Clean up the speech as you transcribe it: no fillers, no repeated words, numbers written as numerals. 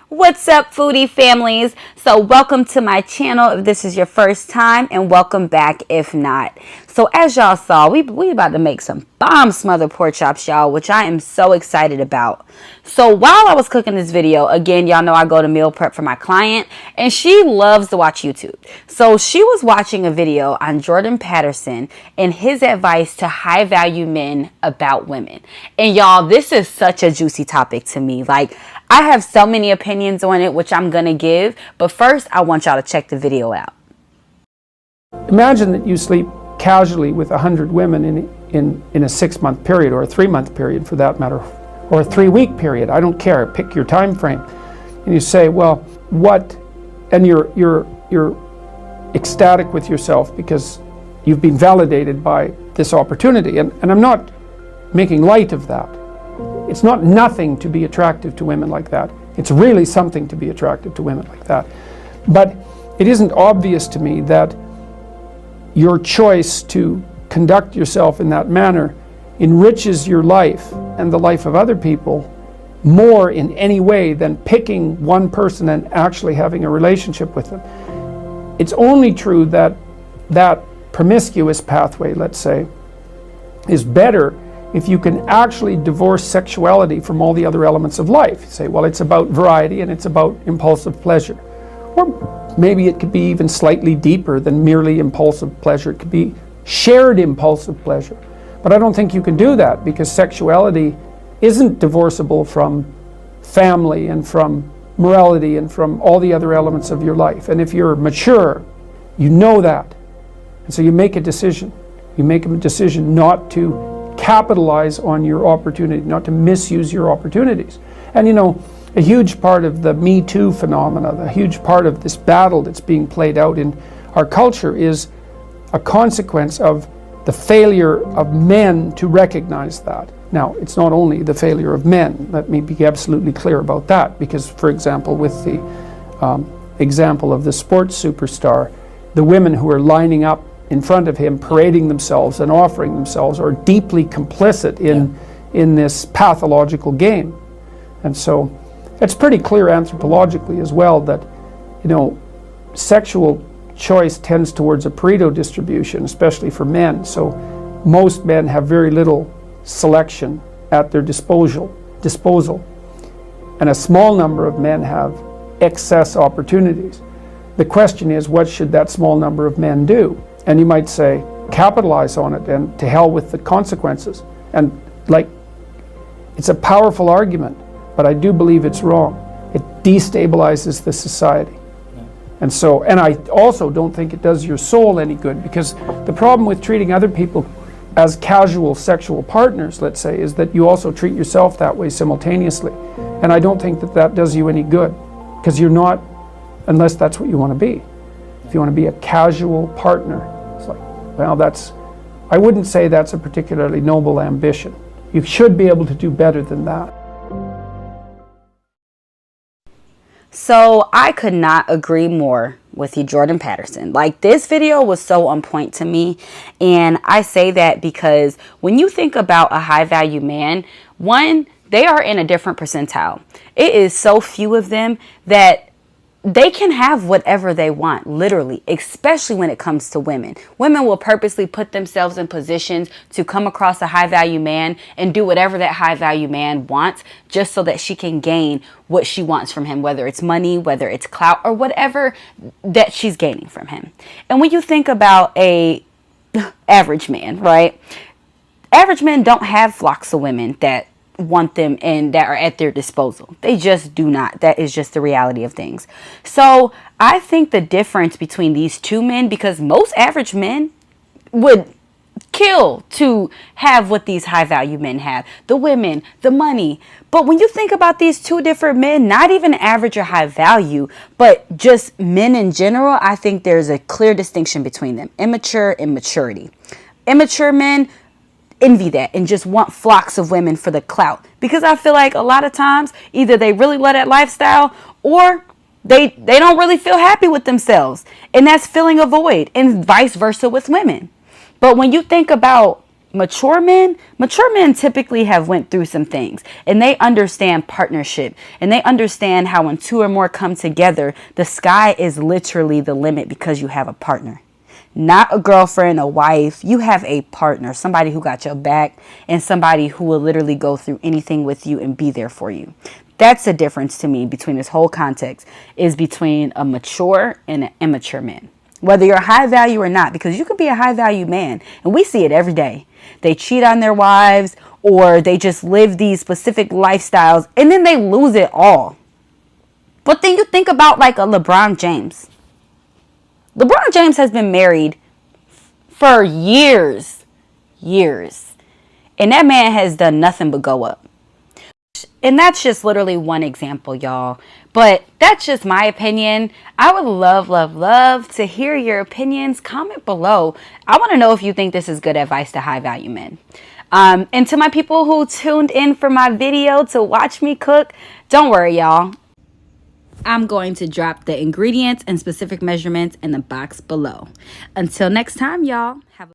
What's up, foodie families? So welcome to my channel if this is your first time, and welcome back if not. So as y'all saw, we about to make some bomb smothered pork chops, y'all, which I am so excited about. So while I was cooking this video, again, y'all know I go to meal prep for my client, and she loves to watch YouTube. So she was watching a video on Jordan Peterson and his advice to high value men about women. And y'all, this is such a juicy topic to me. Like, I have so many opinions on it, which I'm going to give. But first, I want y'all to check the video out. Imagine that you sleep casually with 100 women in a 6-month period, or a 3-month period for that matter, or a 3-week period. I don't care. Pick your time frame. And you say, well, what? And you're ecstatic with yourself because you've been validated by this opportunity. And I'm not making light of that. It's not nothing to be attractive to women like that. It's really something to be attractive to women like that. But it isn't obvious to me that your choice to conduct yourself in that manner enriches your life and the life of other people more in any way than picking one person and actually having a relationship with them. It's only true that that promiscuous pathway, let's say, is better if you can actually divorce sexuality from all the other elements of life. You say, well, it's about variety and it's about impulsive pleasure. Or maybe it could be even slightly deeper than merely impulsive pleasure. It could be shared impulsive pleasure. But I don't think you can do that because sexuality isn't divorceable from family and from morality and from all the other elements of your life. And if you're mature, you know that. And so you make a decision. You make a decision not to capitalize on your opportunity, not to misuse your opportunities. And you know, a huge part of the Me Too phenomena, a huge part of this battle that's being played out in our culture is a consequence of the failure of men to recognize that. Now, it's not only the failure of men, let me be absolutely clear about that, because, for example, with the example of the sports superstar, the women who are lining up in front of him, parading themselves and offering themselves, are deeply complicit in this pathological game. And so it's pretty clear anthropologically as well that, you know, sexual choice tends towards a Pareto distribution, especially for men. So most men have very little selection at their disposal, and a small number of men have excess opportunities. The question is, what should that small number of men do? And you might say, capitalize on it and to hell with the consequences. And like, it's a powerful argument, but I do believe it's wrong. It destabilizes the society. Yeah. And so, and I also don't think it does your soul any good, because the problem with treating other people as casual sexual partners, let's say, is that you also treat yourself that way simultaneously. And I don't think that that does you any good, because you're not, unless that's what you want to be. If you want to be a casual partner, it's like, well, I wouldn't say that's a particularly noble ambition. You should be able to do better than that. So I could not agree more with you, Jordan Peterson. Like, this video was so on point to me. And I say that because when you think about a high value man, one, they are in a different percentile. It is so few of them that they can have whatever they want, literally, especially when it comes to women. Women will purposely put themselves in positions to come across a high value man and do whatever that high value man wants, just so that she can gain what she wants from him, whether it's money, whether it's clout, or whatever that she's gaining from him. And when you think about a average man, right? Average men don't have flocks of women that want them and that are at their disposal. They just do not. That is just the reality of things. So I think the difference between these two men, because most average men would kill to have what these high value men have, the women, the money. But when you think about these two different men, not even average or high value, but just men in general, I think there's a clear distinction between them: immature and maturity. Immature men envy that and just want flocks of women for the clout, because I feel like a lot of times either they really love that lifestyle or they don't really feel happy with themselves, and that's filling a void, and vice versa with women. But when you think about mature men typically have went through some things, and they understand partnership, and they understand how when two or more come together, the sky is literally the limit because you have a partner. Not a girlfriend, a wife. You have a partner, somebody who got your back, and somebody who will literally go through anything with you and be there for you. That's the difference to me between this whole context, is between a mature and an immature man. Whether you're high value or not, because you could be a high value man, and we see it every day. They cheat on their wives, or they just live these specific lifestyles, and then they lose it all. But then you think about like a LeBron James. LeBron James has been married for years. And that man has done nothing but go up. And that's just literally one example, y'all. But that's just my opinion. I would love to hear your opinions. Comment below. I want to know if you think this is good advice to high value men. And to my people who tuned in for my video to watch me cook, don't worry, y'all. I'm going to drop the ingredients and specific measurements in the box below. Until next time, y'all. Have a